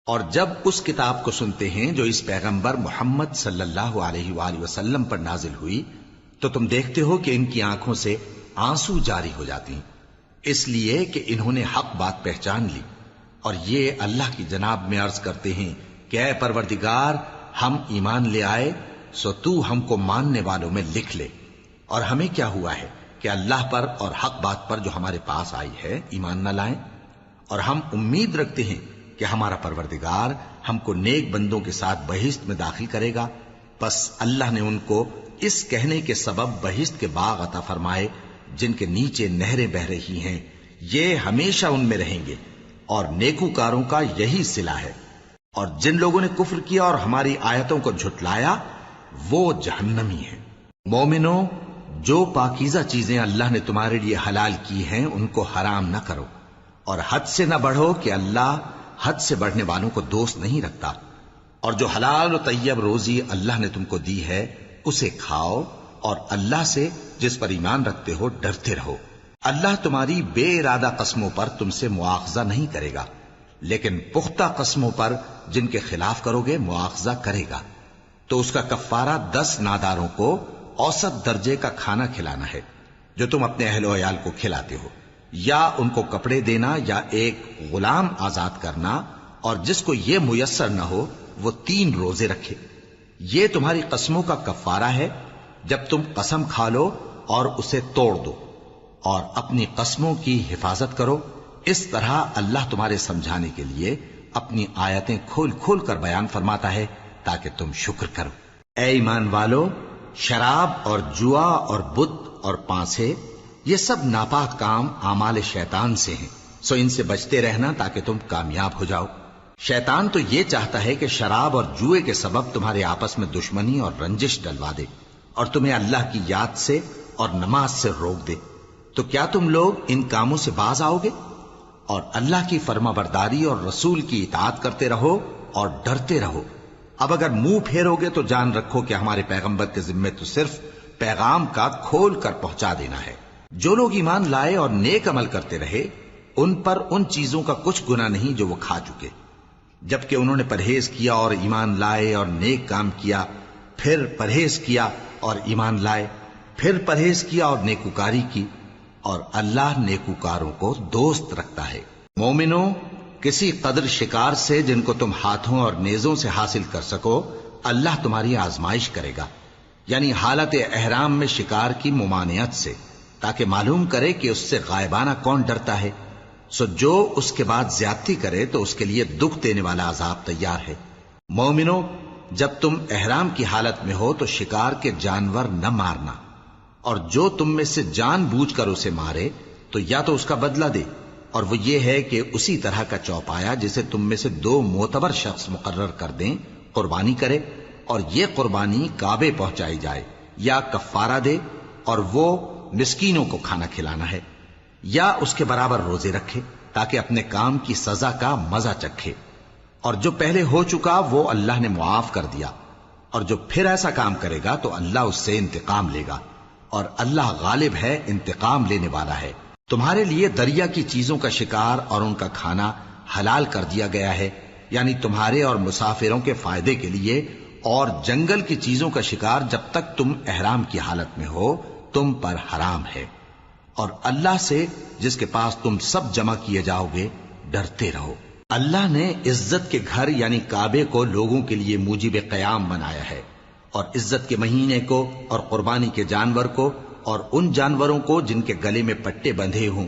اور جب اس کتاب کو سنتے ہیں جو اس پیغمبر محمد صلی اللہ علیہ وآلہ وسلم پر نازل ہوئی تو تم دیکھتے ہو کہ ان کی آنکھوں سے آنسو جاری ہو جاتی ہیں، اس لیے کہ انہوں نے حق بات پہچان لی، اور یہ اللہ کی جناب میں عرض کرتے ہیں کہ اے پروردگار، ہم ایمان لے آئے سو تو ہم کو ماننے والوں میں لکھ لے۔ اور ہمیں کیا ہوا ہے کہ اللہ پر اور حق بات پر جو ہمارے پاس آئی ہے ایمان نہ لائیں، اور ہم امید رکھتے ہیں کہ ہمارا پروردگار ہم کو نیک بندوں کے ساتھ بہشت میں داخل کرے گا۔ بس اللہ نے ان کو اس کہنے کے سبب بہشت کے باغ عطا فرمائے جن کے نیچے نہریں بہ رہی ہیں، یہ ہمیشہ ان میں رہیں گے، اور نیکوکاروں کا یہی صلہ ہے۔ اور جن لوگوں نے کفر کیا اور ہماری آیتوں کو جھٹلایا وہ جہنمی ہیں۔ مومنوں، جو پاکیزہ چیزیں اللہ نے تمہارے لیے حلال کی ہیں ان کو حرام نہ کرو، اور حد سے نہ بڑھو کہ اللہ حد سے بڑھنے والوں کو دوست نہیں رکھتا، اور جو حلال و طیب روزی اللہ نے تم کو دی ہے اسے کھاؤ، اور اللہ سے جس پر ایمان رکھتے ہو ڈرتے رہو۔ اللہ تمہاری بے ارادہ قسموں پر تم سے مواخذہ نہیں کرے گا، لیکن پختہ قسموں پر جن کے خلاف کرو گے مواخذہ کرے گا، تو اس کا کفارہ 10 ناداروں کو اوسط درجے کا کھانا کھلانا ہے جو تم اپنے اہل و عیال کو کھلاتے ہو، یا ان کو کپڑے دینا، یا ایک غلام آزاد کرنا، اور جس کو یہ میسر نہ ہو وہ 3 روزے رکھے۔ یہ تمہاری قسموں کا کفارہ ہے جب تم قسم کھا لو اور اسے توڑ دو، اور اپنی قسموں کی حفاظت کرو۔ اس طرح اللہ تمہارے سمجھانے کے لیے اپنی آیتیں کھول کھول کر بیان فرماتا ہے تاکہ تم شکر کرو۔ اے ایمان والو، شراب اور جوا اور بت اور پانسے، یہ سب ناپاک کام اعمال شیطان سے ہیں، سو ان سے بچتے رہنا تاکہ تم کامیاب ہو جاؤ۔ شیطان تو یہ چاہتا ہے کہ شراب اور جوئے کے سبب تمہارے آپس میں دشمنی اور رنجش ڈلوا دے، اور تمہیں اللہ کی یاد سے اور نماز سے روک دے۔ تو کیا تم لوگ ان کاموں سے باز آؤ گے؟ اور اللہ کی فرما برداری اور رسول کی اطاعت کرتے رہو اور ڈرتے رہو۔ اب اگر منہ پھیرو گے تو جان رکھو کہ ہمارے پیغمبر کے ذمے تو صرف پیغام کا کھول کر پہنچا دینا ہے۔ جو لوگ ایمان لائے اور نیک عمل کرتے رہے ان پر ان چیزوں کا کچھ گناہ نہیں جو وہ کھا چکے، جبکہ انہوں نے پرہیز کیا اور ایمان لائے اور نیک کام کیا، پھر پرہیز کیا اور ایمان لائے، پھر پرہیز کیا اور نیکوکاری کی، اور اللہ نیکوکاروں کو دوست رکھتا ہے۔ مومنوں، کسی قدر شکار سے جن کو تم ہاتھوں اور نیزوں سے حاصل کر سکو اللہ تمہاری آزمائش کرے گا، یعنی حالت احرام میں شکار کی ممانعت سے، تاکہ معلوم کرے کہ اس سے غائبانہ کون ڈرتا ہے، سو جو اس کے بعد زیادتی کرے تو اس کے لیے دکھ دینے والا عذاب تیار ہے۔ مومنوں، جب تم احرام کی حالت میں ہو تو شکار کے جانور نہ مارنا، اور جو تم میں سے جان بوجھ کر اسے مارے تو یا تو اس کا بدلہ دے، اور وہ یہ ہے کہ اسی طرح کا چوپایا جسے تم میں سے 2 معتبر شخص مقرر کر دیں قربانی کرے، اور یہ قربانی کعبے پہنچائی جائے، یا کفارہ دے اور وہ مسکینوں کو کھانا کھلانا ہے، یا اس کے برابر روزے رکھے تاکہ اپنے کام کی سزا کا مزہ چکھے، اور جو پہلے ہو چکا وہ اللہ نے معاف کر دیا، اور جو پھر ایسا کام کرے گا تو اللہ اس سے انتقام لے گا، اور اللہ غالب ہے، انتقام لینے والا ہے۔ تمہارے لیے دریا کی چیزوں کا شکار اور ان کا کھانا حلال کر دیا گیا ہے، یعنی تمہارے اور مسافروں کے فائدے کے لیے، اور جنگل کی چیزوں کا شکار جب تک تم احرام کی حالت میں ہو تم پر حرام ہے، اور اللہ سے جس کے پاس تم سب جمع کیے جاؤ گے ڈرتے رہو۔ اللہ نے عزت کے گھر یعنی کعبے کو لوگوں کے لیے موجب قیام بنایا ہے، اور عزت کے مہینے کو اور قربانی کے جانور کو اور ان جانوروں کو جن کے گلے میں پٹے بندھے ہوں،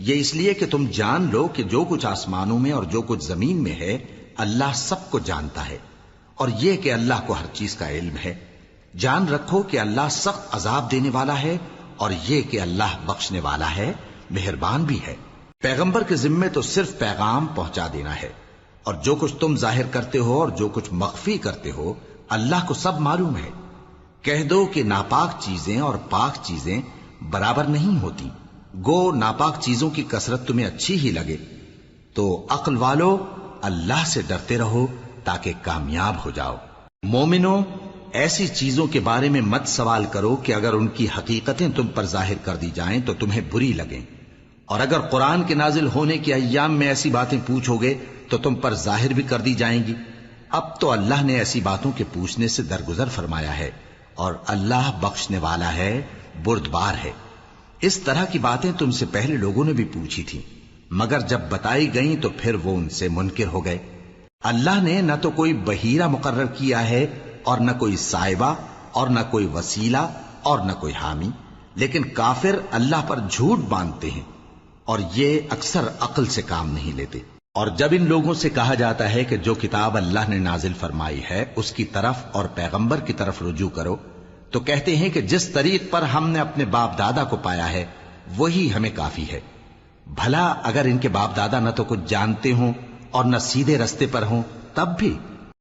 یہ اس لیے کہ تم جان لو کہ جو کچھ آسمانوں میں اور جو کچھ زمین میں ہے اللہ سب کو جانتا ہے، اور یہ کہ اللہ کو ہر چیز کا علم ہے۔ جان رکھو کہ اللہ سخت عذاب دینے والا ہے، اور یہ کہ اللہ بخشنے والا ہے، مہربان بھی ہے۔ پیغمبر کے ذمے تو صرف پیغام پہنچا دینا ہے، اور جو کچھ تم ظاہر کرتے ہو اور جو کچھ مخفی کرتے ہو اللہ کو سب معلوم ہے۔ کہہ دو کہ ناپاک چیزیں اور پاک چیزیں برابر نہیں ہوتی، گو ناپاک چیزوں کی کثرت تمہیں اچھی ہی لگے، تو عقل والو اللہ سے ڈرتے رہو تاکہ کامیاب ہو جاؤ۔ مومنوں، ایسی چیزوں کے بارے میں مت سوال کرو کہ اگر ان کی حقیقتیں تم پر ظاہر کر دی جائیں تو تمہیں بری لگیں، اور اگر قرآن کے نازل ہونے کے ایام میں ایسی باتیں پوچھو گے تو تم پر ظاہر بھی کر دی جائیں گی۔ اب تو اللہ نے ایسی باتوں کے پوچھنے سے درگزر فرمایا ہے، اور اللہ بخشنے والا ہے، بردبار ہے۔ اس طرح کی باتیں تم سے پہلے لوگوں نے بھی پوچھی تھی، مگر جب بتائی گئیں تو پھر وہ ان سے منکر ہو گئے۔ اللہ نے نہ تو کوئی بحیرہ مقرر کیا ہے، اور نہ کوئی سائبہ، اور نہ کوئی وسیلہ، اور نہ کوئی حامی، لیکن کافر اللہ پر جھوٹ باندھتے ہیں، اور یہ اکثر عقل سے کام نہیں لیتے۔ اور جب ان لوگوں سے کہا جاتا ہے کہ جو کتاب اللہ نے نازل فرمائی ہے اس کی طرف اور پیغمبر کی طرف رجوع کرو، تو کہتے ہیں کہ جس طریق پر ہم نے اپنے باپ دادا کو پایا ہے وہی ہمیں کافی ہے۔ بھلا اگر ان کے باپ دادا نہ تو کچھ جانتے ہوں اور نہ سیدھے رستے پر ہوں تب بھی؟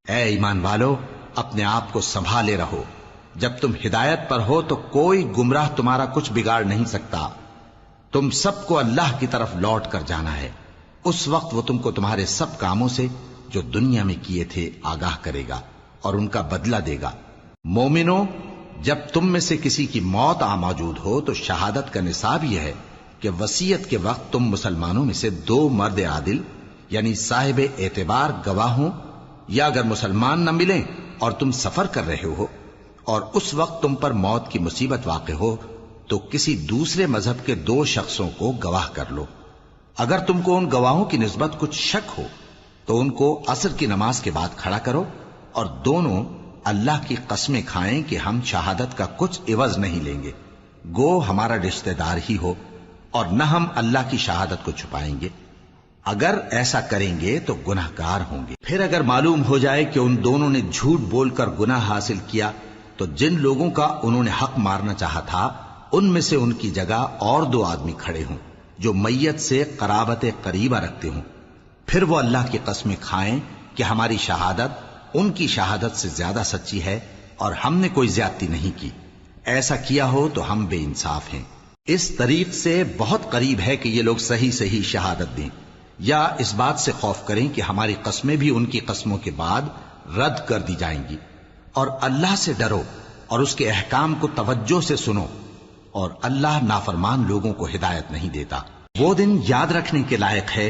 اے ایمان والو، اپنے آپ کو سنبھالے رہو، جب تم ہدایت پر ہو تو کوئی گمراہ تمہارا کچھ بگاڑ نہیں سکتا۔ تم سب کو اللہ کی طرف لوٹ کر جانا ہے، اس وقت وہ تم کو تمہارے سب کاموں سے جو دنیا میں کیے تھے آگاہ کرے گا اور ان کا بدلہ دے گا۔ مومنو، جب تم میں سے کسی کی موت آ موجود ہو تو شہادت کا نصاب یہ ہے کہ وصیت کے وقت تم مسلمانوں میں سے 2 مرد عادل یعنی صاحب اعتبار گواہ ہوں، یا اگر مسلمان نہ ملیں اور تم سفر کر رہے ہو اور اس وقت تم پر موت کی مصیبت واقع ہو تو کسی دوسرے مذہب کے 2 شخصوں کو گواہ کر لو۔ اگر تم کو ان گواہوں کی نسبت کچھ شک ہو تو ان کو عصر کی نماز کے بعد کھڑا کرو، اور دونوں اللہ کی قسمیں کھائیں کہ ہم شہادت کا کچھ عوض نہیں لیں گے، گو ہمارا رشتہ دار ہی ہو، اور نہ ہم اللہ کی شہادت کو چھپائیں گے۔ اگر ایسا کریں گے تو گناہ گار ہوں گے۔ پھر اگر معلوم ہو جائے کہ ان دونوں نے جھوٹ بول کر گناہ حاصل کیا تو جن لوگوں کا انہوں نے حق مارنا چاہا تھا ان میں سے ان کی جگہ اور 2 آدمی کھڑے ہوں جو میت سے قرابت قریبہ رکھتے ہوں، پھر وہ اللہ کی قسمیں کھائیں کہ ہماری شہادت ان کی شہادت سے زیادہ سچی ہے اور ہم نے کوئی زیادتی نہیں کی۔ ایسا کیا ہو تو ہم بے انصاف ہیں۔ اس طریق سے بہت قریب ہے کہ یہ لوگ صحیح صحیح شہادت دیں، یا اس بات سے خوف کریں کہ ہماری قسمیں بھی ان کی قسموں کے بعد رد کر دی جائیں گی۔ اور اللہ سے ڈرو اور اس کے احکام کو توجہ سے سنو، اور اللہ نافرمان لوگوں کو ہدایت نہیں دیتا۔ وہ دن یاد رکھنے کے لائق ہے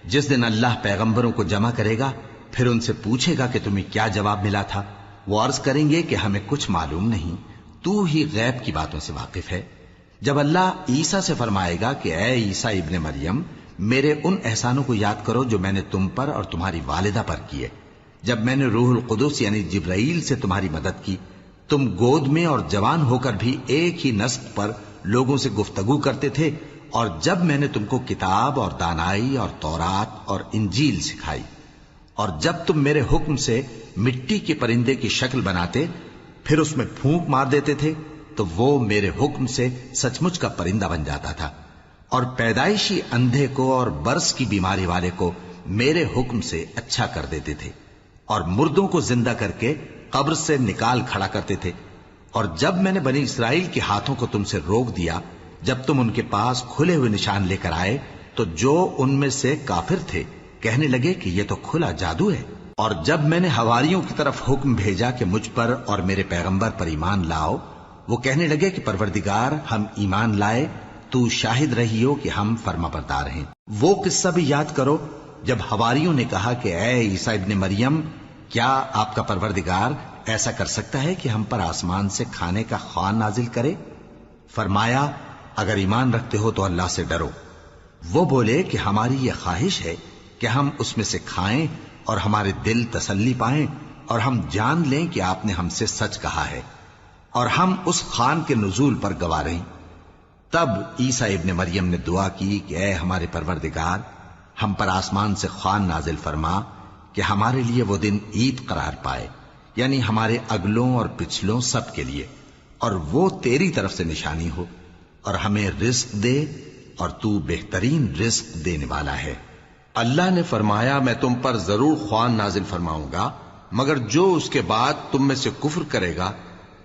جس دن اللہ پیغمبروں کو جمع کرے گا، پھر ان سے پوچھے گا کہ تمہیں کیا جواب ملا تھا۔ وہ عرض کریں گے کہ ہمیں کچھ معلوم نہیں، تو ہی غیب کی باتوں سے واقف ہے۔ جب اللہ عیسیٰ سے فرمائے گا کہ اے عیسیٰ ابن مریم، میرے ان احسانوں کو یاد کرو جو میں نے تم پر اور تمہاری والدہ پر کیے، جب میں نے روح القدس یعنی جبرائیل سے تمہاری مدد کی، تم گود میں اور جوان ہو کر بھی ایک ہی نسق پر لوگوں سے گفتگو کرتے تھے، اور جب میں نے تم کو کتاب اور دانائی اور تورات اور انجیل سکھائی، اور جب تم میرے حکم سے مٹی کے پرندے کی شکل بناتے پھر اس میں پھونک مار دیتے تھے تو وہ میرے حکم سے سچ مچ کا پرندہ بن جاتا تھا، اور پیدائشی اندھے کو اور برس کی بیماری والے کو میرے حکم سے اچھا کر دیتے تھے، اور مردوں کو زندہ کر کے قبر سے نکال کھڑا کرتے تھے۔ اور جب میں نے بنی اسرائیل کے ہاتھوں کو تم سے روک دیا جب تم ان کے پاس کھلے ہوئے نشان لے کر آئے تو جو ان میں سے کافر تھے کہنے لگے کہ یہ تو کھلا جادو ہے۔ اور جب میں نے حواریوں کی طرف حکم بھیجا کہ مجھ پر اور میرے پیغمبر پر ایمان لاؤ، وہ کہنے لگے کہ پروردگار، ہم ایمان لائے، تو شاہد رہی ہو کہ ہم فرما بردار ہیں۔ وہ قصہ بھی یاد کرو جب حواریوں نے کہا کہ اے عیسیٰ ابن مریم، کیا آپ کا پروردگار ایسا کر سکتا ہے کہ ہم پر آسمان سے کھانے کا خوان نازل کرے؟ فرمایا، اگر ایمان رکھتے ہو تو اللہ سے ڈرو۔ وہ بولے کہ ہماری یہ خواہش ہے کہ ہم اس میں سے کھائیں اور ہمارے دل تسلی پائیں اور ہم جان لیں کہ آپ نے ہم سے سچ کہا ہے، اور ہم اس خوان کے نزول پر گواہ رہیں۔ تب عیسیٰ ابن مریم نے دعا کی کہ اے ہمارے پروردگار، ہم پر آسمان سے خوان نازل فرما کہ ہمارے لیے وہ دن عید قرار پائے، یعنی ہمارے اگلوں اور پچھلوں سب کے لیے، اور وہ تیری طرف سے نشانی ہو، اور ہمیں رزق دے، اور تو بہترین رزق دینے والا ہے۔ اللہ نے فرمایا، میں تم پر ضرور خوان نازل فرماؤں گا، مگر جو اس کے بعد تم میں سے کفر کرے گا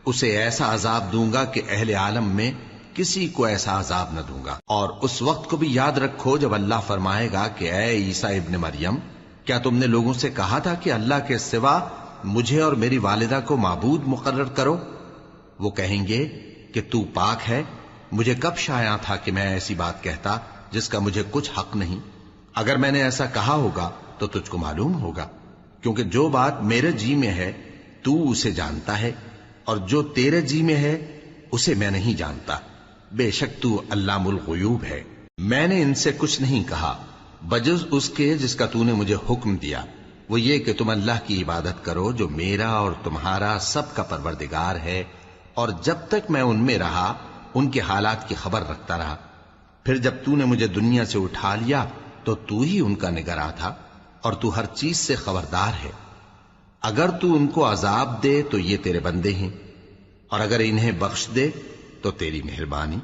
اسے ایسا عذاب دوں گا کہ اہل عالم میں کسی کو ایسا عذاب نہ دوں گا۔ اور اس وقت کو بھی یاد رکھو جب اللہ فرمائے گا کہ اے عیسیٰ ابن مریم، کیا تم نے لوگوں سے کہا تھا کہ اللہ کے سوا مجھے اور میری والدہ کو معبود مقرر کرو؟ وہ کہیں گے کہ تو پاک ہے، مجھے کب شایع تھا کہ میں ایسی بات کہتا جس کا مجھے کچھ حق نہیں۔ اگر میں نے ایسا کہا ہوگا تو تجھ کو معلوم ہوگا، کیونکہ جو بات میرے جی میں ہے تو اسے جانتا ہے، اور جو تیرے جی میں ہے اسے میں نہیں جانتا۔ بے شک تو علام الغیوب ہے۔ میں نے ان سے کچھ نہیں کہا بجز اس کے جس کا تو نے مجھے حکم دیا، وہ یہ کہ تم اللہ کی عبادت کرو جو میرا اور تمہارا سب کا پروردگار ہے، اور جب تک میں ان میں رہا ان کے حالات کی خبر رکھتا رہا۔ پھر جب تو نے مجھے دنیا سے اٹھا لیا تو تو ہی ان کا نگراں تھا، اور تو ہر چیز سے خبردار ہے۔ اگر تو ان کو عذاب دے تو یہ تیرے بندے ہیں، اور اگر انہیں بخش دے تو تیری مہربانی،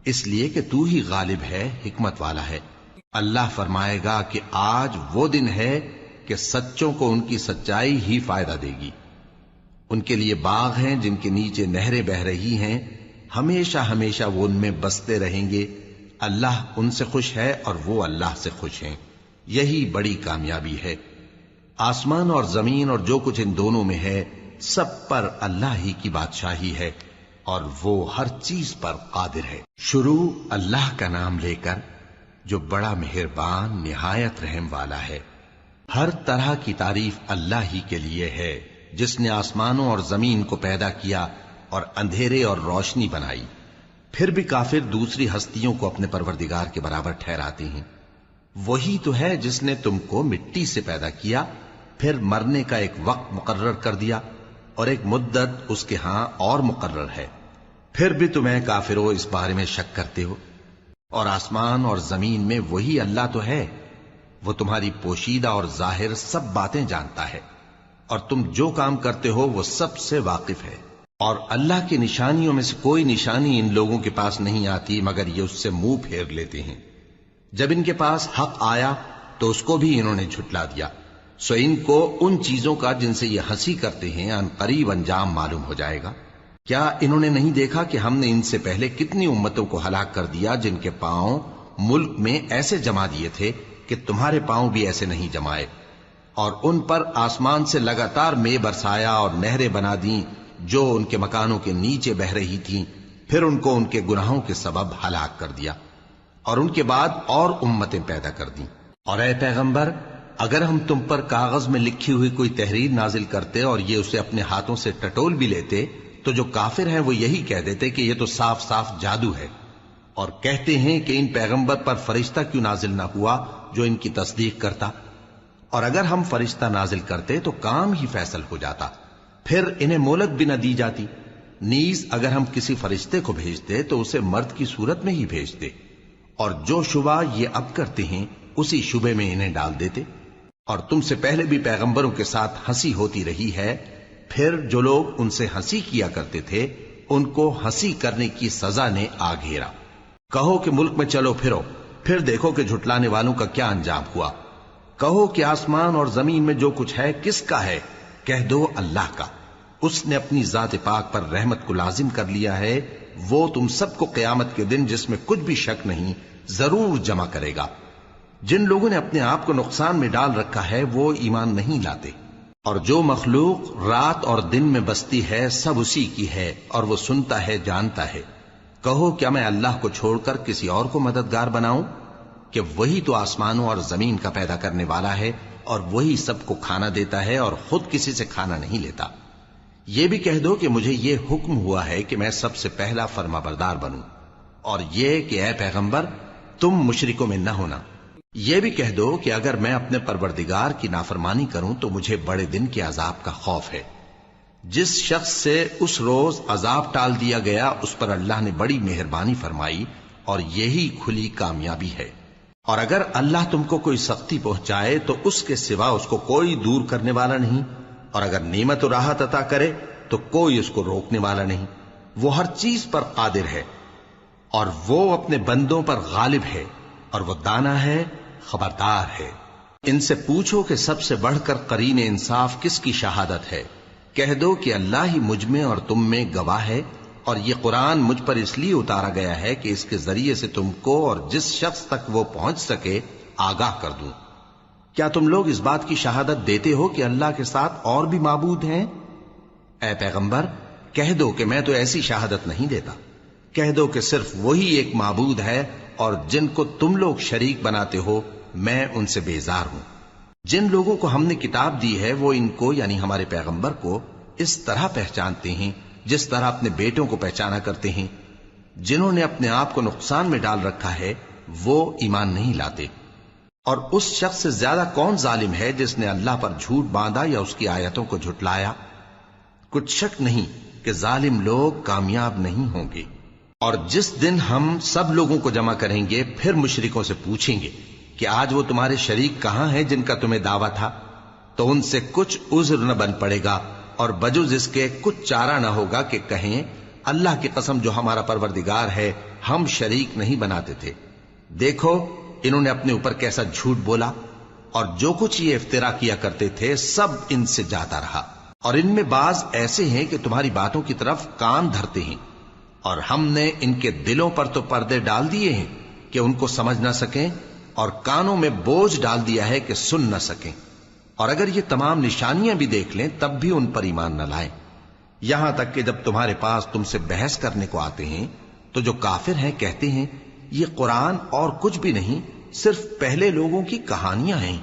اس لیے کہ تو ہی غالب ہے، حکمت والا ہے۔ اللہ فرمائے گا کہ آج وہ دن ہے کہ سچوں کو ان کی سچائی ہی فائدہ دے گی۔ ان کے لیے باغ ہیں جن کے نیچے نہریں بہ رہی ہیں، ہمیشہ ہمیشہ وہ ان میں بستے رہیں گے۔ اللہ ان سے خوش ہے اور وہ اللہ سے خوش ہیں، یہی بڑی کامیابی ہے۔ آسمان اور زمین اور جو کچھ ان دونوں میں ہے سب پر اللہ ہی کی بادشاہی ہے، اور وہ ہر چیز پر قادر ہے۔ شروع اللہ کا نام لے کر جو بڑا مہربان نہایت رحم والا ہے۔ ہر طرح کی تعریف اللہ ہی کے لیے ہے، جس نے آسمانوں اور زمین کو پیدا کیا اور اندھیرے اور روشنی بنائی۔ پھر بھی کافر دوسری ہستیوں کو اپنے پروردگار کے برابر ٹھہراتے ہیں۔ وہی تو ہے جس نے تم کو مٹی سے پیدا کیا، پھر مرنے کا ایک وقت مقرر کر دیا، اور ایک مدت اس کے ہاں اور مقرر ہے۔ پھر بھی تمہیں کافروں اس بارے میں شک کرتے ہو، اور آسمان اور زمین میں وہی اللہ تو ہے، وہ تمہاری پوشیدہ اور ظاہر سب باتیں جانتا ہے، اور تم جو کام کرتے ہو وہ سب سے واقف ہے۔ اور اللہ کی نشانیوں میں سے کوئی نشانی ان لوگوں کے پاس نہیں آتی مگر یہ اس سے منہ پھیر لیتے ہیں۔ جب ان کے پاس حق آیا تو اس کو بھی انہوں نے جھٹلا دیا، سو ان کو ان چیزوں کا جن سے یہ ہنسی کرتے ہیں ان قریب انجام معلوم ہو جائے گا۔ کیا انہوں نے نہیں دیکھا کہ ہم نے ان سے پہلے کتنی امتوں کو ہلاک کر دیا جن کے پاؤں ملک میں ایسے جما دیے تھے کہ تمہارے پاؤں بھی ایسے نہیں جمائے، اور ان پر آسمان سے لگاتار مے برسایا اور نہریں بنا دیں جو ان کے مکانوں کے نیچے بہ رہی تھیں، پھر ان کو ان کے گناہوں کے سبب ہلاک کر دیا، اور ان کے بعد اور امتیں پیدا کر دیں۔ اور اے پیغمبر، اگر ہم تم پر کاغذ میں لکھی ہوئی کوئی تحریر نازل کرتے اور یہ اسے اپنے ہاتھوں سے ٹٹول بھی لیتے تو جو کافر ہیں وہ یہی کہہ دیتے کہ یہ تو صاف صاف جادو ہے، اور کہتے ہیں کہ ان پیغمبر پر فرشتہ کیوں نازل نہ ہوا جو ان کی تصدیق کرتا، اور اگر ہم فرشتہ نازل کرتے تو کام ہی فیصل ہو جاتا، پھر انہیں مہلت بھی نہ دی جاتی۔ نیز اگر ہم کسی فرشتے کو بھیجتے تو اسے مرد کی صورت میں ہی بھیجتے، اور جو شبہ یہ اب کرتے ہیں اسی شبے میں انہیں ڈال دیتے۔ اور تم سے پہلے بھی پیغمبروں کے ساتھ ہنسی ہوتی رہی ہے، پھر جو لوگ ان سے ہنسی کیا کرتے تھے ان کو ہنسی کرنے کی سزا نے آ گھیرا۔ کہو کہ ملک میں چلو پھرو، پھر دیکھو کہ جھٹلانے والوں کا کیا انجام ہوا۔ کہو کہ آسمان اور زمین میں جو کچھ ہے کس کا ہے؟ کہہ دو اللہ کا۔ اس نے اپنی ذات پاک پر رحمت کو لازم کر لیا ہے، وہ تم سب کو قیامت کے دن جس میں کچھ بھی شک نہیں ضرور جمع کرے گا۔ جن لوگوں نے اپنے آپ کو نقصان میں ڈال رکھا ہے وہ ایمان نہیں لاتے، اور جو مخلوق رات اور دن میں بستی ہے سب اسی کی ہے، اور وہ سنتا ہے جانتا ہے۔ کہو کیا میں اللہ کو چھوڑ کر کسی اور کو مددگار بناؤں کہ وہی تو آسمانوں اور زمین کا پیدا کرنے والا ہے، اور وہی سب کو کھانا دیتا ہے اور خود کسی سے کھانا نہیں لیتا۔ یہ بھی کہہ دو کہ مجھے یہ حکم ہوا ہے کہ میں سب سے پہلا فرما بردار بنوں، اور یہ کہ اے پیغمبر تم مشرکوں میں نہ ہونا۔ یہ بھی کہہ دو کہ اگر میں اپنے پروردگار کی نافرمانی کروں تو مجھے بڑے دن کے عذاب کا خوف ہے۔ جس شخص سے اس روز عذاب ٹال دیا گیا اس پر اللہ نے بڑی مہربانی فرمائی، اور یہی کھلی کامیابی ہے۔ اور اگر اللہ تم کو کوئی سختی پہنچائے تو اس کے سوا اس کو کوئی دور کرنے والا نہیں، اور اگر نعمت و راحت عطا کرے تو کوئی اس کو روکنے والا نہیں۔ وہ ہر چیز پر قادر ہے، اور وہ اپنے بندوں پر غالب ہے، اور وہ دانا ہے، خبردار ہے۔ ان سے پوچھو کہ سب سے بڑھ کر قرین انصاف کس کی شہادت ہے؟ کہہ دو کہ اللہ ہی مجھ میں اور تم میں گواہ ہے، اور یہ قرآن مجھ پر اس لیے اتارا گیا ہے کہ اس کے ذریعے سے تم کو اور جس شخص تک وہ پہنچ سکے آگاہ کر دوں۔ کیا تم لوگ اس بات کی شہادت دیتے ہو کہ اللہ کے ساتھ اور بھی معبود ہیں؟ اے پیغمبر کہہ دو کہ میں تو ایسی شہادت نہیں دیتا۔ کہہ دو کہ صرف وہی ایک معبود ہے، اور جن کو تم لوگ شریک بناتے ہو میں ان سے بیزار ہوں۔ جن لوگوں کو ہم نے کتاب دی ہے وہ ان کو یعنی ہمارے پیغمبر کو اس طرح پہچانتے ہیں جس طرح اپنے بیٹوں کو پہچانا کرتے ہیں۔ جنہوں نے اپنے آپ کو نقصان میں ڈال رکھا ہے وہ ایمان نہیں لاتے۔ اور اس شخص سے زیادہ کون ظالم ہے جس نے اللہ پر جھوٹ باندھا یا اس کی آیتوں کو جھٹلایا؟ کچھ شک نہیں کہ ظالم لوگ کامیاب نہیں ہوں گے۔ اور جس دن ہم سب لوگوں کو جمع کریں گے پھر مشرکوں سے پوچھیں گے کہ آج وہ تمہارے شریک کہاں ہیں جن کا تمہیں دعویٰ تھا، تو ان سے کچھ عذر نہ بن پڑے گا اور بجز اس کے کچھ چارہ نہ ہوگا کہ کہیں اللہ کی قسم جو ہمارا پروردگار ہے ہم شریک نہیں بناتے تھے۔ دیکھو انہوں نے اپنے اوپر کیسا جھوٹ بولا، اور جو کچھ یہ افترا کیا کرتے تھے سب ان سے جاتا رہا۔ اور ان میں بعض ایسے ہیں کہ تمہاری باتوں کی طرف کان دھرتے ہیں، اور ہم نے ان کے دلوں پر تو پردے ڈال دیے ہیں کہ ان کو سمجھ نہ سکیں، اور کانوں میں بوجھ ڈال دیا ہے کہ سن نہ سکیں، اور اگر یہ تمام نشانیاں بھی دیکھ لیں تب بھی ان پر ایمان نہ لائیں۔ یہاں تک کہ جب تمہارے پاس تم سے بحث کرنے کو آتے ہیں تو جو کافر ہیں کہتے ہیں یہ قرآن اور کچھ بھی نہیں، صرف پہلے لوگوں کی کہانیاں ہیں۔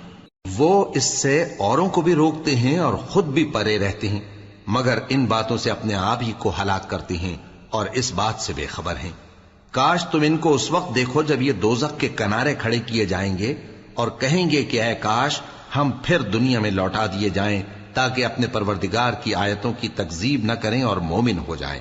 وہ اس سے اوروں کو بھی روکتے ہیں اور خود بھی پرے رہتے ہیں، مگر ان باتوں سے اپنے آپ ہی کو ہلاک کرتے ہیں اور اس بات سے بے خبر ہیں۔ کاش تم ان کو اس وقت دیکھو جب یہ دوزخ کے کنارے کھڑے کیے جائیں گے اور کہیں گے کہ اے کاش ہم پھر دنیا میں لوٹا دیے جائیں تاکہ اپنے پروردگار کی آیتوں کی تکذیب نہ کریں اور مومن ہو جائیں۔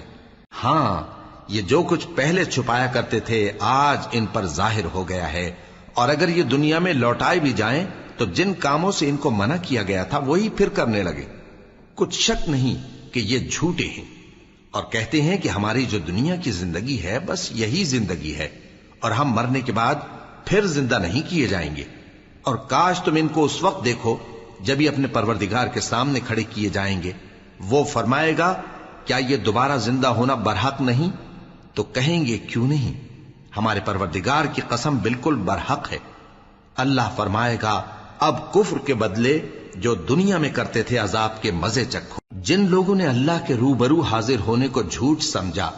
ہاں، یہ جو کچھ پہلے چھپایا کرتے تھے آج ان پر ظاہر ہو گیا ہے، اور اگر یہ دنیا میں لوٹائے بھی جائیں تو جن کاموں سے ان کو منع کیا گیا تھا وہی پھر کرنے لگے۔ کچھ شک نہیں کہ یہ جھوٹے ہیں، اور کہتے ہیں کہ ہماری جو دنیا کی زندگی ہے بس یہی زندگی ہے، اور ہم مرنے کے بعد پھر زندہ نہیں کیے جائیں گے۔ اور کاش تم ان کو اس وقت دیکھو جب یہ اپنے پروردگار کے سامنے کھڑے کیے جائیں گے، وہ فرمائے گا کیا یہ دوبارہ زندہ ہونا برحق نہیں؟ تو کہیں گے کیوں نہیں، ہمارے پروردگار کی قسم بالکل برحق ہے۔ اللہ فرمائے گا اب کفر کے بدلے جو دنیا میں کرتے تھے عذاب کے مزے چکھو۔ جن لوگوں نے اللہ کے روبرو حاضر ہونے کو جھوٹ سمجھا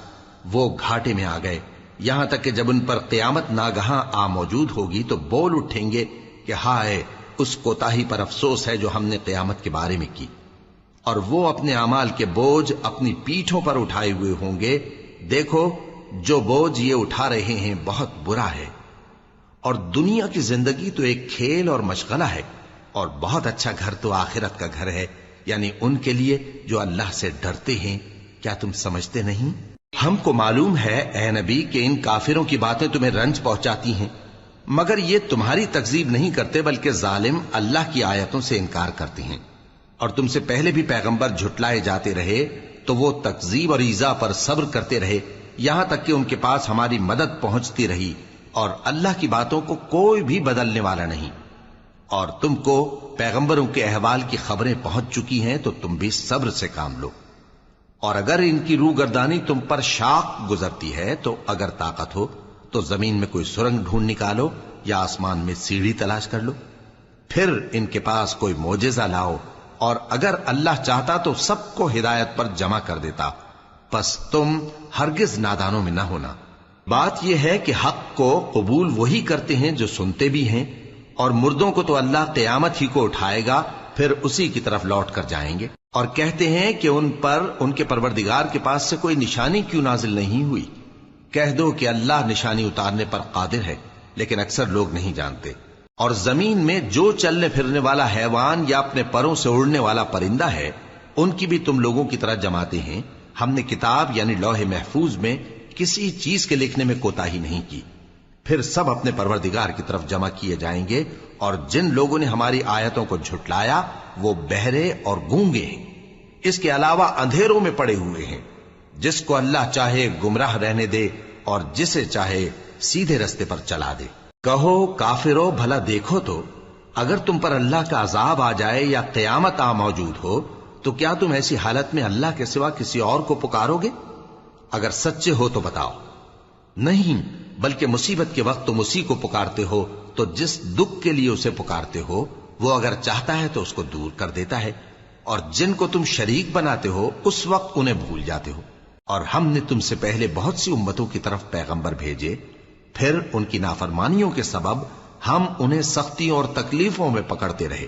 وہ گھاٹے میں آ گئے، یہاں تک کہ جب ان پر قیامت ناگہاں آ موجود ہوگی تو بول اٹھیں گے کہ ہائے اس کوتاہی پر افسوس ہے جو ہم نے قیامت کے بارے میں کی، اور وہ اپنے اعمال کے بوجھ اپنی پیٹھوں پر اٹھائے ہوئے ہوں گے۔ دیکھو جو بوجھ یہ اٹھا رہے ہیں بہت برا ہے، اور دنیا کی زندگی تو ایک کھیل اور مشغلہ ہے، اور بہت اچھا گھر تو آخرت کا گھر ہے، یعنی ان کے لیے جو اللہ سے ڈرتے ہیں۔ کیا تم سمجھتے نہیں؟ ہم کو معلوم ہے اے نبی کہ ان کافروں کی باتیں تمہیں رنج پہنچاتی ہیں، مگر یہ تمہاری تکذیب نہیں کرتے بلکہ ظالم اللہ کی آیتوں سے انکار کرتے ہیں۔ اور تم سے پہلے بھی پیغمبر جھٹلائے جاتے رہے تو وہ تکذیب اور ایذا پر صبر کرتے رہے، یہاں تک کہ ان کے پاس ہماری مدد پہنچتی رہی، اور اللہ کی باتوں کو کوئی بھی بدلنے والا نہیں۔ اور تم کو پیغمبروں کے احوال کی خبریں پہنچ چکی ہیں تو تم بھی صبر سے کام لو۔ اور اگر ان کی روگردانی تم پر شاق گزرتی ہے تو اگر طاقت ہو تو زمین میں کوئی سرنگ ڈھونڈ نکالو یا آسمان میں سیڑھی تلاش کر لو، پھر ان کے پاس کوئی معجزہ لاؤ، اور اگر اللہ چاہتا تو سب کو ہدایت پر جمع کر دیتا، پس تم ہرگز نادانوں میں نہ ہونا۔ بات یہ ہے کہ حق کو قبول وہی کرتے ہیں جو سنتے بھی ہیں، اور مردوں کو تو اللہ قیامت ہی کو اٹھائے گا، پھر اسی کی طرف لوٹ کر جائیں گے۔ اور کہتے ہیں کہ ان پر ان کے پروردگار کے پاس سے کوئی نشانی کیوں نازل نہیں ہوئی؟ کہہ دو کہ اللہ نشانی اتارنے پر قادر ہے، لیکن اکثر لوگ نہیں جانتے۔ اور زمین میں جو چلنے پھرنے والا حیوان یا اپنے پروں سے اڑنے والا پرندہ ہے ان کی بھی تم لوگوں کی طرح جماتے ہیں۔ ہم نے کتاب یعنی لوح محفوظ میں کسی چیز کے لکھنے میں کوتاہی نہیں کی، پھر سب اپنے پروردگار کی طرف جمع کیے جائیں گے۔ اور جن لوگوں نے ہماری آیتوں کو جھٹلایا وہ بہرے اور گونگے ہیں، اس کے علاوہ اندھیروں میں پڑے ہوئے ہیں۔ جس کو اللہ چاہے گمراہ رہنے دے اور جسے چاہے سیدھے رستے پر چلا دے۔ کہو کافرو بھلا دیکھو تو اگر تم پر اللہ کا عذاب آ جائے یا قیامت آ موجود ہو تو کیا تم ایسی حالت میں اللہ کے سوا کسی اور کو پکارو گے؟ اگر سچے ہو تو بتاؤ۔ نہیں، بلکہ مصیبت کے وقت تم اسی کو پکارتے ہو، تو جس دکھ کے لیے اسے پکارتے ہو وہ اگر چاہتا ہے تو اس کو دور کر دیتا ہے، اور جن کو تم شریک بناتے ہو اس وقت انہیں بھول جاتے ہو۔ اور ہم نے تم سے پہلے بہت سی امتوں کی طرف پیغمبر بھیجے، پھر ان کی نافرمانیوں کے سبب ہم انہیں سختیوں اور تکلیفوں میں پکڑتے رہے،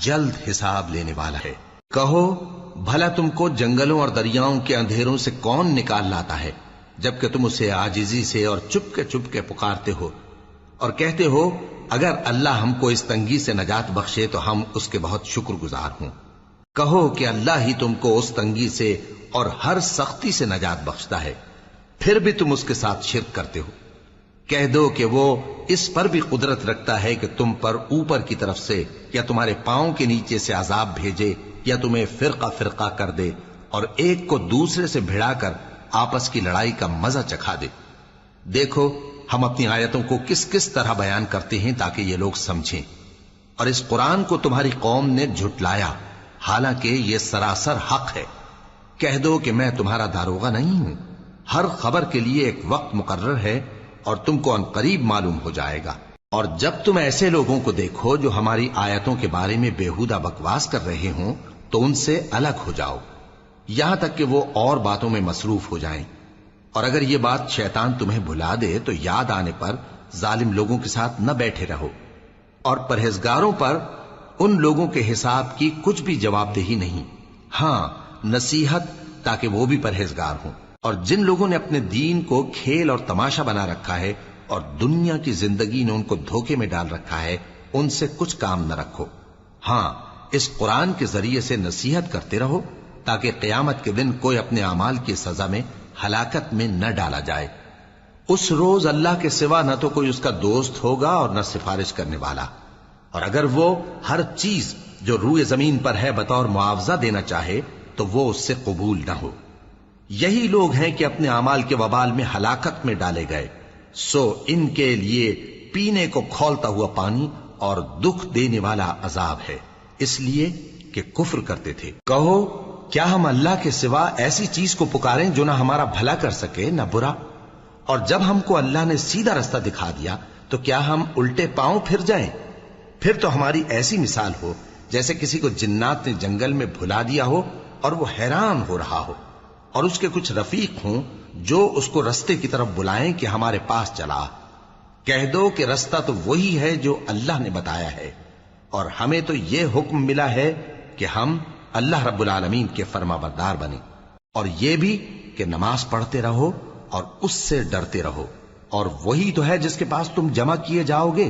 جلد حساب لینے والا ہے۔ کہو بھلا تم کو جنگلوں اور دریاؤں کے اندھیروں سے کون نکال لاتا ہے، جبکہ تم اسے عاجزی سے اور چپ کے پکارتے ہو اور کہتے ہو اگر اللہ ہم کو اس تنگی سے نجات بخشے تو ہم اس کے بہت شکر گزار ہوں۔ کہو کہ اللہ ہی تم کو اس تنگی سے اور ہر سختی سے نجات بخشتا ہے، پھر بھی تم اس کے ساتھ شرک کرتے ہو۔ کہہ دو کہ وہ اس پر بھی قدرت رکھتا ہے کہ تم پر اوپر کی طرف سے یا تمہارے پاؤں کے نیچے سے عذاب بھیجے یا تمہیں فرقہ فرقہ کر دے اور ایک کو دوسرے سے بھڑا کر آپس کی لڑائی کا مزہ چکھا دے۔ دیکھو ہم اپنی آیتوں کو کس کس طرح بیان کرتے ہیں تاکہ یہ لوگ سمجھیں، اور اس قرآن کو تمہاری قوم نے جھٹلایا حالانکہ یہ سراسر حق ہے۔ کہہ دو کہ میں تمہارا داروغہ نہیں ہوں، ہر خبر کے لیے ایک وقت مقرر ہے اور تم کو ان قریب معلوم ہو جائے گا۔ اور جب تم ایسے لوگوں کو دیکھو جو ہماری آیتوں کے بارے میں بےہودہ بکواس کر رہے ہوں تو ان سے الگ ہو جاؤ یہاں تک کہ وہ اور باتوں میں مصروف ہو جائیں، اور اگر یہ بات شیطان تمہیں بھلا دے تو یاد آنے پر ظالم لوگوں کے ساتھ نہ بیٹھے رہو، اور پرہیزگاروں پر ان لوگوں کے حساب کی کچھ بھی جواب دہی نہیں، ہاں نصیحت تاکہ وہ بھی پرہیزگار ہوں۔ اور جن لوگوں نے اپنے دین کو کھیل اور تماشا بنا رکھا ہے اور دنیا کی زندگی نے ان کو دھوکے میں ڈال رکھا ہے، ان سے کچھ کام نہ رکھو، ہاں اس قرآن کے ذریعے سے نصیحت کرتے رہو تاکہ قیامت کے دن کوئی اپنے اعمال کی سزا میں ہلاکت میں نہ ڈالا جائے۔ اس روز اللہ کے سوا نہ تو کوئی اس کا دوست ہوگا اور نہ سفارش کرنے والا، اور اگر وہ ہر چیز جو روئے زمین پر ہے بطور معاوضہ دینا چاہے تو وہ اس سے قبول نہ ہو۔ یہی لوگ ہیں کہ اپنے اعمال کے وبال میں ہلاکت میں ڈالے گئے، سو ان کے لیے پینے کو کھولتا ہوا پانی اور دکھ دینے والا عذاب ہے، اس لیے کہ کفر کرتے تھے۔ کہو کیا ہم اللہ کے سوا ایسی چیز کو پکاریں جو نہ ہمارا بھلا کر سکے نہ برا؟ اور جب ہم کو اللہ نے سیدھا رستہ دکھا دیا تو کیا ہم الٹے پاؤں پھر جائیں؟ پھر تو ہماری ایسی مثال ہو جیسے کسی کو جنات نے جنگل میں بھلا دیا ہو اور وہ حیران ہو رہا ہو، اور اس کے کچھ رفیق ہوں جو اس کو رستے کی طرف بلائیں کہ ہمارے پاس چلا۔ کہہ دو کہ رستہ تو وہی ہے جو اللہ نے بتایا ہے، اور ہمیں تو یہ حکم ملا ہے کہ ہم اللہ رب العالمین کے فرما بردار بنیں، اور یہ بھی کہ نماز پڑھتے رہو اور اس سے ڈرتے رہو، اور وہی تو ہے جس کے پاس تم جمع کیے جاؤ گے،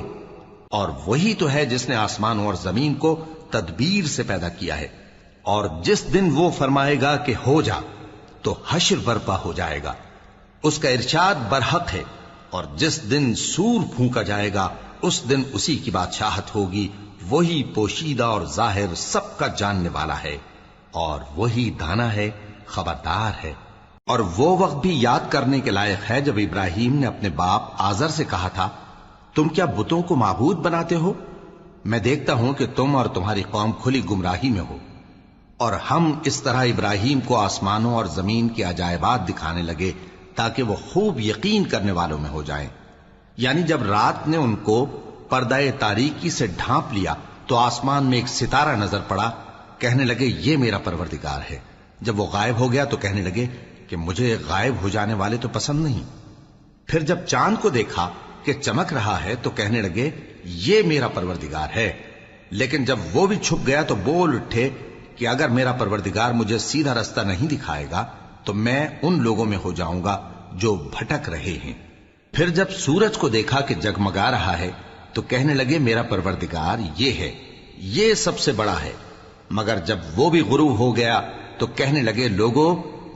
اور وہی تو ہے جس نے آسمانوں اور زمین کو تدبیر سے پیدا کیا ہے، اور جس دن وہ فرمائے گا کہ ہو جا تو حشر برپا ہو جائے گا، اس کا ارشاد برحق ہے، اور جس دن سور پھونکا جائے گا اس دن اسی کی بادشاہت ہوگی، وہی پوشیدہ اور ظاہر سب کا جاننے والا ہے، اور وہی دانا ہے خبردار ہے۔ اور وہ وقت بھی یاد کرنے کے لائق ہے جب ابراہیم نے اپنے باپ آزر سے کہا تھا تم کیا بتوں کو معبود بناتے ہو؟ میں دیکھتا ہوں کہ تم اور تمہاری قوم کھلی گمراہی میں ہو۔ اور ہم اس طرح ابراہیم کو آسمانوں اور زمین کے عجائبات دکھانے لگے تاکہ وہ خوب یقین کرنے والوں میں ہو جائیں۔ یعنی جب رات نے ان کو پردہ تاریکی سے ڈھانپ لیا تو آسمان میں ایک ستارہ نظر پڑا، کہنے لگے یہ میرا پروردگار ہے۔ جب وہ غائب ہو گیا تو کہنے لگے کہ مجھے غائب ہو جانے والے تو پسند نہیں۔ پھر جب چاند کو دیکھا کہ چمک رہا ہے تو کہنے لگے یہ میرا پروردگار ہے۔ لیکن جب وہ بھی چھپ گیا تو بول اٹھے کہ اگر میرا پروردگار مجھے سیدھا رستہ نہیں دکھائے گا تو میں ان لوگوں میں ہو جاؤں گا جو بھٹک رہے ہیں۔ پھر جب سورج کو دیکھا کہ جگمگا رہا ہے تو کہنے لگے میرا پروردگار یہ ہے، یہ سب سے بڑا ہے۔ مگر جب وہ بھی غروب ہو گیا تو کہنے لگے لوگو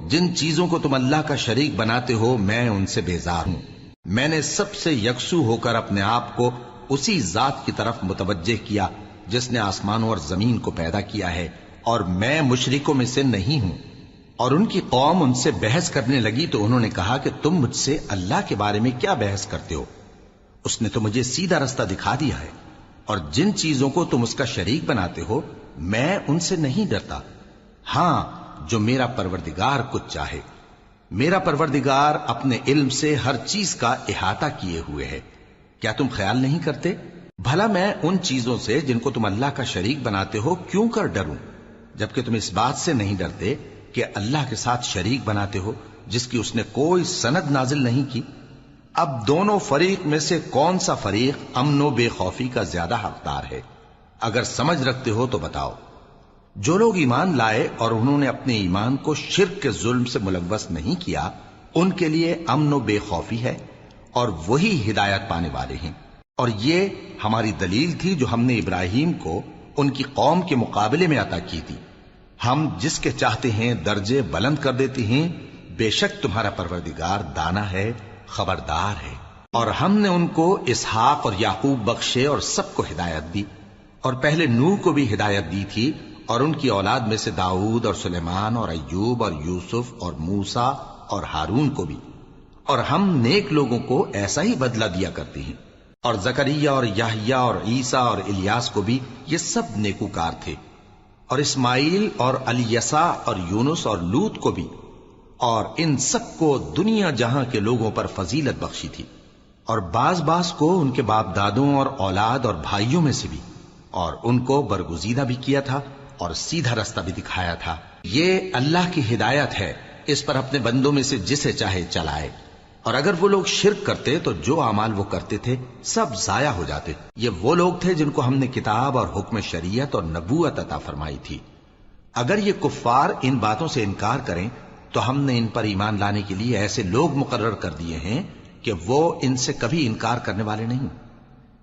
جن چیزوں کو تم اللہ کا شریک بناتے ہو میں ان سے بیزار ہوں۔ میں نے سب سے یکسو ہو کر اپنے آپ کو اسی ذات کی طرف متوجہ کیا جس نے آسمانوں اور زمین کو پیدا کیا ہے، اور میں مشرکوں میں سے نہیں ہوں۔ اور ان کی قوم ان سے بحث کرنے لگی تو انہوں نے کہا کہ تم مجھ سے اللہ کے بارے میں کیا بحث کرتے ہو؟ اس نے تو مجھے سیدھا رستہ دکھا دیا ہے، اور جن چیزوں کو تم اس کا شریک بناتے ہو میں ان سے نہیں ڈرتا، ہاں جو میرا پروردگار کچھ چاہے۔ میرا پروردگار اپنے علم سے ہر چیز کا احاطہ کیے ہوئے ہے۔ کیا تم خیال نہیں کرتے؟ بھلا میں ان چیزوں سے جن کو تم اللہ کا شریک بناتے ہو کیوں کر ڈروں، جبکہ تم اس بات سے نہیں ڈرتے کہ اللہ کے ساتھ شریک بناتے ہو جس کی اس نے کوئی سند نازل نہیں کی۔ اب دونوں فریق میں سے کون سا فریق امن و بے خوفی کا زیادہ حقدار ہے؟ اگر سمجھ رکھتے ہو تو بتاؤ۔ جو لوگ ایمان لائے اور انہوں نے اپنے ایمان کو شرک کے ظلم سے ملوث نہیں کیا، ان کے لیے امن و بے خوفی ہے اور وہی ہدایت پانے والے ہیں۔ اور یہ ہماری دلیل تھی جو ہم نے ابراہیم کو ان کی قوم کے مقابلے میں عطا کی تھی۔ ہم جس کے چاہتے ہیں درجے بلند کر دیتے ہیں، بے شک تمہارا پروردگار دانا ہے، خبردار ہے۔ اور ہم نے ان کو اسحاق اور یعقوب بخشے اور سب کو ہدایت دی، اور پہلے نوح کو بھی ہدایت دی تھی، اور ان کی اولاد میں سے داؤد اور سلیمان اور ایوب اور یوسف اور موسیٰ اور ہارون کو بھی۔ اور ہم نیک لوگوں کو ایسا ہی بدلہ دیا کرتے ہیں۔ اور زکریا اور یحییٰ اور عیسیٰ اور الیاس کو بھی، یہ سب نیکوکار تھے۔ اور اسماعیل اور الیسع اور یونس اور لوط کو بھی، اور ان سب کو دنیا جہاں کے لوگوں پر فضیلت بخشی تھی، اور بعض کو ان کے باپ دادوں اور اولاد اور بھائیوں میں سے بھی، اور ان کو برگزیدہ بھی کیا تھا اور سیدھا رستہ بھی دکھایا تھا۔ یہ اللہ کی ہدایت ہے، اس پر اپنے بندوں میں سے جسے چاہے چلائے۔ اور اگر وہ لوگ شرک کرتے تو جو اعمال وہ کرتے تھے سب ضائع ہو جاتے۔ یہ وہ لوگ تھے جن کو ہم نے کتاب اور حکم شریعت اور نبوت عطا فرمائی تھی۔ اگر یہ کفار ان باتوں سے انکار کریں تو ہم نے ان پر ایمان لانے کے لیے ایسے لوگ مقرر کر دیے ہیں کہ وہ ان سے کبھی انکار کرنے والے نہیں۔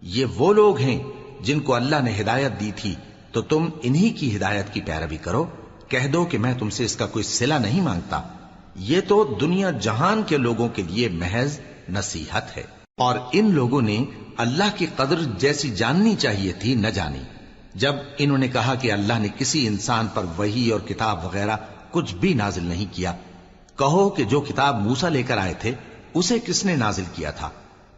یہ وہ لوگ ہیں جن کو اللہ نے ہدایت دی تھی، تو تم انہی کی ہدایت کی پیروی کرو۔ کہہ دو کہ میں تم سے اس کا کوئی صلہ نہیں مانگتا، یہ تو دنیا جہان کے لوگوں کے لیے محض نصیحت ہے۔ اور ان لوگوں نے اللہ کی قدر جیسی جاننی چاہیے تھی نہ جانی۔ جب انہوں نے کہا کہ اللہ نے کسی انسان پر وحی اور کتاب وغیرہ کچھ بھی نازل نہیں کیا، کہو کہ جو کتاب موسیٰ لے کر آئے تھے اسے کس نے نازل کیا تھا،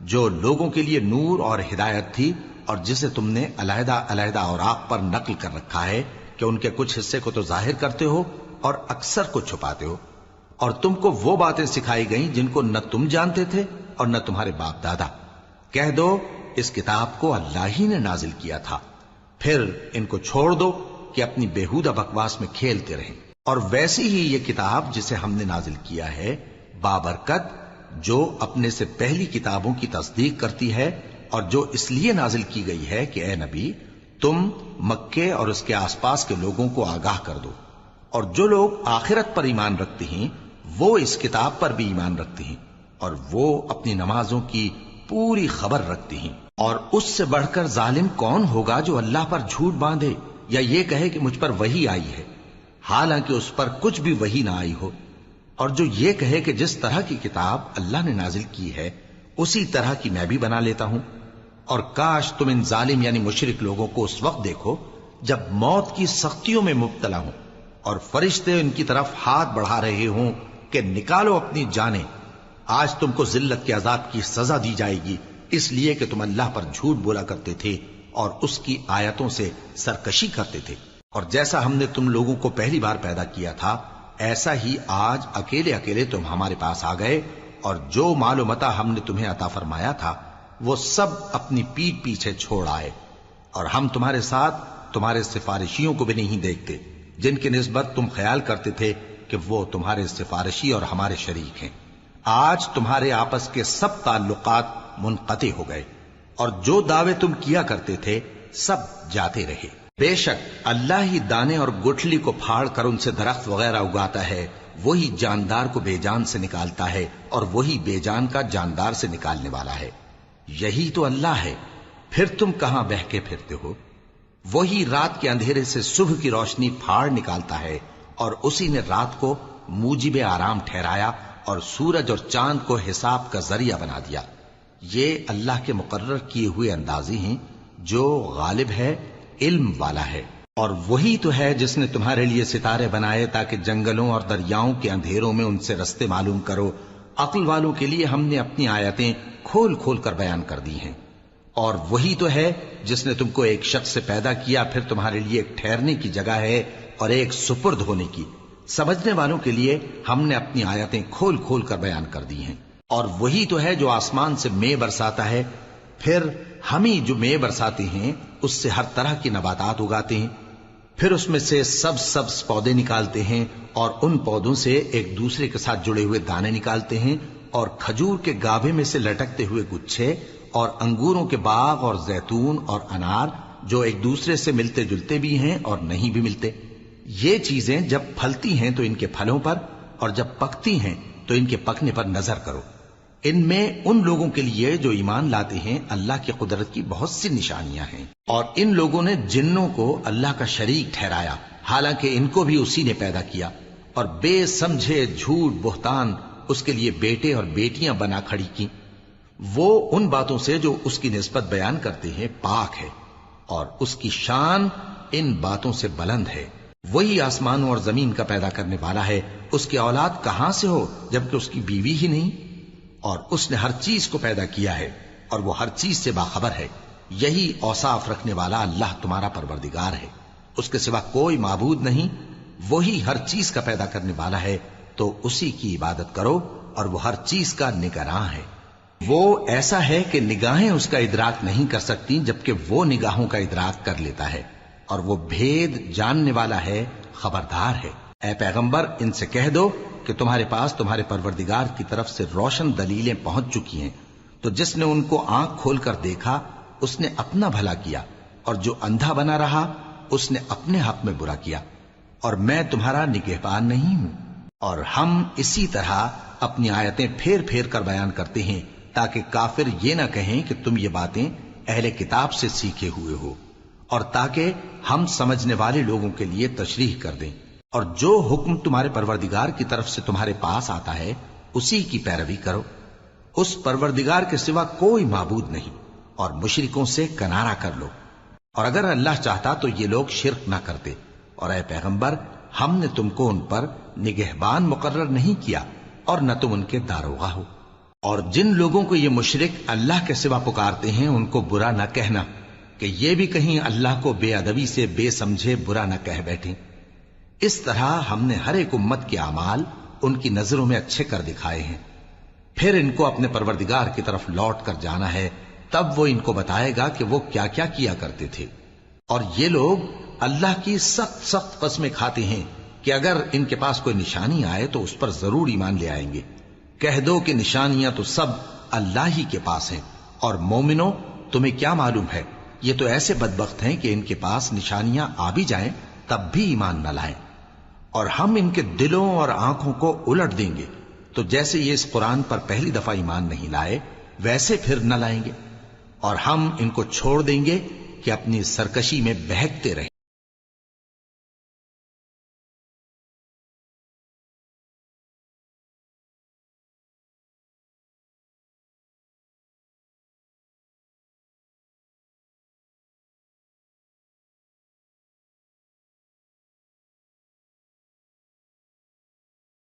جو لوگوں کے لیے نور اور ہدایت تھی، اور جسے تم نے علیحدہ علیحدہ اوراق پر نقل کر رکھا ہے کہ ان کے کچھ حصے کو تو ظاہر کرتے ہو اور اکثر کو چھپاتے ہو۔ اور تم کو وہ باتیں سکھائی گئیں جن کو نہ تم جانتے تھے اور نہ تمہارے باپ دادا۔ کہہ دو اس کتاب کو اللہ ہی نے نازل کیا تھا، پھر ان کو چھوڑ دو کہ اپنی بیہودہ بکواس میں کھیلتے رہیں۔ اور ویسی ہی یہ کتاب جسے ہم نے نازل کیا ہے بابرکت، جو اپنے سے پہلی کتابوں کی تصدیق کرتی ہے، اور جو اس لیے نازل کی گئی ہے کہ اے نبی تم مکے اور اس کے آس پاس کے لوگوں کو آگاہ کر دو۔ اور جو لوگ آخرت پر ایمان رکھتے ہیں وہ اس کتاب پر بھی ایمان رکھتے ہیں، اور وہ اپنی نمازوں کی پوری خبر رکھتے ہیں۔ اور اس سے بڑھ کر ظالم کون ہوگا جو اللہ پر جھوٹ باندھے یا یہ کہے کہ مجھ پر وحی آئی ہے، حالانکہ اس پر کچھ بھی وحی نہ آئی ہو، اور جو یہ کہے کہ جس طرح کی کتاب اللہ نے نازل کی ہے اسی طرح کی میں بھی بنا لیتا ہوں۔ اور کاش تم ان ظالم یعنی مشرک لوگوں کو اس وقت دیکھو جب موت کی سختیوں میں مبتلا ہوں اور فرشتے ان کی طرف ہاتھ بڑھا رہے ہوں کہ نکالو اپنی جانیں، آج تم کو ذلت کے عذاب کی سزا دی جائے گی، اس لیے کہ تم اللہ پر جھوٹ بولا کرتے تھے اور اس کی آیتوں سے سرکشی کرتے تھے۔ اور جیسا ہم نے تم لوگوں کو پہلی بار پیدا کیا تھا ایسا ہی آج اکیلے اکیلے تم ہمارے پاس آ گئے، اور جو مال و متاع ہم نے تمہیں عطا فرمایا تھا وہ سب اپنی پیٹھ پیچھے چھوڑ آئے، اور ہم تمہارے ساتھ تمہارے سفارشیوں کو بھی نہیں دیکھتے جن کی نسبت تم خیال کرتے تھے کہ وہ تمہارے سفارشی اور ہمارے شریک ہیں۔ آج تمہارے آپس کے سب تعلقات منقطع ہو گئے، اور جو دعوے تم کیا کرتے تھے سب جاتے رہے۔ بے شک اللہ ہی دانے اور گٹھلی کو پھاڑ کر ان سے درخت وغیرہ اگاتا ہے، وہی جاندار کو بے جان سے نکالتا ہے اور وہی بے جان کا جاندار سے نکالنے والا ہے۔ یہی تو اللہ ہے، پھر تم کہاں بہکے پھرتے ہو؟ وہی رات کے اندھیرے سے صبح کی روشنی پھاڑ نکالتا ہے، اور اسی نے رات کو موجب آرام ٹھہرایا اور سورج اور چاند کو حساب کا ذریعہ بنا دیا۔ یہ اللہ کے مقرر کیے ہوئے اندازے ہیں، جو غالب ہے، علم والا ہے۔ اور وہی تو ہے جس نے تمہارے لیے ستارے بنائے تاکہ جنگلوں اور دریاؤں کے اندھیروں میں ان سے رستے معلوم کرو۔ عقل والوں کے لیے ہم نے اپنی آیتیں کھول کھول کر بیان کر دی ہیں۔ اور وہی تو ہے جس نے تم کو ایک شخص سے پیدا کیا، پھر تمہارے لیے ایک ٹھہرنے کی جگہ ہے اور ایک سپرد ہونے کی۔ سمجھنے والوں کے لیے ہم نے اپنی آیتیں کھول کھول کر بیان کر دی ہیں۔ اور وہی تو ہے جو آسمان سے مے برساتا ہے، پھر ہم ہی جو مے برساتے ہیں اس سے ہر طرح کی نباتات اگاتے ہیں، پھر اس میں سے سبز پودے نکالتے ہیں، اور ان پودوں سے ایک دوسرے کے ساتھ جڑے ہوئے دانے نکالتے ہیں، اور کھجور کے گاھے میں سے لٹکتے ہوئے گچھے، اور انگوروں کے باغ اور زیتون اور انار جو ایک دوسرے سے ملتے جلتے بھی ہیں اور نہیں بھی ملتے۔ یہ چیزیں جب پھلتی ہیں تو ان کے پھلوں پر، اور جب پکتی ہیں تو ان کے پکنے پر نظر کرو۔ ان میں ان لوگوں کے لیے جو ایمان لاتے ہیں اللہ کی قدرت کی بہت سی نشانیاں ہیں، اور ان لوگوں نے جنوں کو اللہ کا شریک ٹھہرایا، حالانکہ ان کو بھی اسی نے پیدا کیا، اور بے سمجھے جھوٹ بہتان اس کے لیے بیٹے اور بیٹیاں بنا کھڑی کی۔ وہ ان باتوں سے جو اس کی نسبت بیان کرتے ہیں پاک ہے، اور اس کی شان ان باتوں سے بلند ہے۔ وہی آسمانوں اور زمین کا پیدا کرنے والا ہے، اس کی اولاد کہاں سے ہو جبکہ اس کی بیوی ہی نہیں؟ اور اس نے ہر چیز کو پیدا کیا ہے، اور وہ ہر چیز سے باخبر ہے۔ یہی اوصاف رکھنے والا اللہ تمہارا پروردگار ہے، اس کے سوا کوئی معبود نہیں۔ وہی ہر چیز کا پیدا کرنے والا ہے، تو اسی کی عبادت کرو، اور وہ ہر چیز کا نگراں ہے۔ وہ ایسا ہے کہ نگاہیں اس کا ادراک نہیں کر سکتی، جبکہ وہ نگاہوں کا ادراک کر لیتا ہے، اور وہ بھید جاننے والا ہے، خبردار ہے۔ اے پیغمبر، ان سے کہہ دو کہ تمہارے پاس تمہارے پروردگار کی طرف سے روشن دلیلیں پہنچ چکی ہیں، تو جس نے ان کو آنکھ کھول کر دیکھا اس نے اپنا بھلا کیا، اور جو اندھا بنا رہا اس نے اپنے حق میں برا کیا، اور میں تمہارا نگہبان نہیں ہوں۔ اور ہم اسی طرح اپنی آیتیں پھیر پھیر کر بیان کرتے ہیں تاکہ کافر یہ نہ کہیں کہ تم یہ باتیں اہل کتاب سے سیکھے ہوئے ہو، اور تاکہ ہم سمجھنے والے لوگوں کے لیے تشریح کر دیں۔ اور جو حکم تمہارے پروردگار کی طرف سے تمہارے پاس آتا ہے اسی کی پیروی کرو، اس پروردگار کے سوا کوئی معبود نہیں، اور مشرکوں سے کنارہ کر لو۔ اور اگر اللہ چاہتا تو یہ لوگ شرک نہ کرتے، اور اے پیغمبر ہم نے تم کو ان پر نگہبان مقرر نہیں کیا، اور نہ تم ان کے داروغہ ہو۔ اور جن لوگوں کو یہ مشرک اللہ کے سوا پکارتے ہیں ان کو برا نہ کہنا، کہ یہ بھی کہیں اللہ کو بے ادبی سے بے سمجھے برا نہ کہہ بیٹھیں۔ اس طرح ہم نے ہر ایک امت کے اعمال ان کی نظروں میں اچھے کر دکھائے ہیں، پھر ان کو اپنے پروردگار کی طرف لوٹ کر جانا ہے، تب وہ ان کو بتائے گا کہ وہ کیا کیا کیا کرتے تھے۔ اور یہ لوگ اللہ کی سخت سخت قسمیں کھاتے ہیں کہ اگر ان کے پاس کوئی نشانی آئے تو اس پر ضرور ایمان لے آئیں گے۔ کہہ دو کہ نشانیاں تو سب اللہ ہی کے پاس ہیں، اور مومنوں تمہیں کیا معلوم ہے، یہ تو ایسے بدبخت ہیں کہ ان کے پاس نشانیاں آ بھی جائیں تب بھی ایمان نہ لائیں، اور ہم ان کے دلوں اور آنکھوں کو الٹ دیں گے، تو جیسے یہ اس قرآن پر پہلی دفعہ ایمان نہیں لائے ویسے پھر نہ لائیں گے، اور ہم ان کو چھوڑ دیں گے کہ اپنی سرکشی میں بہکتے رہیں۔